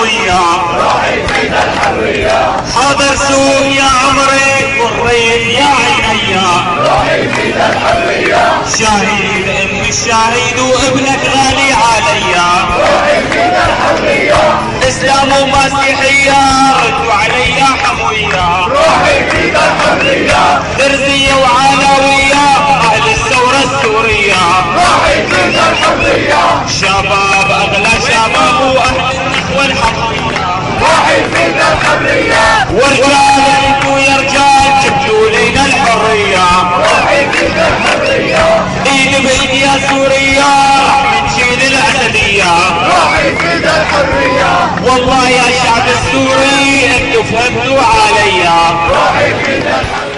حموية. روحي فينا الحرية. حاضر سوق يا عمري والريف يا عينيا. روحي فينا الحرية. شهيد ام الشهيد وابنك غالي عليا. روحي فينا الحرية. اسلام ومسيحية ردوا عليا حموية. روحي فينا الحرية. درزية وعلوية اهل الثورة السورية. روحي فينا الحرية. شباب اغلى شباب واهل الاخوة الحموية. روحي فينا الحرية. ورجال انتو يا رجال جبتوا لينا الحرية. روحي فينا الحرية. ايد بايد يا سوريا راح نشيل الاسدية. روحي فينا الحرية. والله يا شعب السوري انتو فهمتوا عليا. روحي فينا الحرية.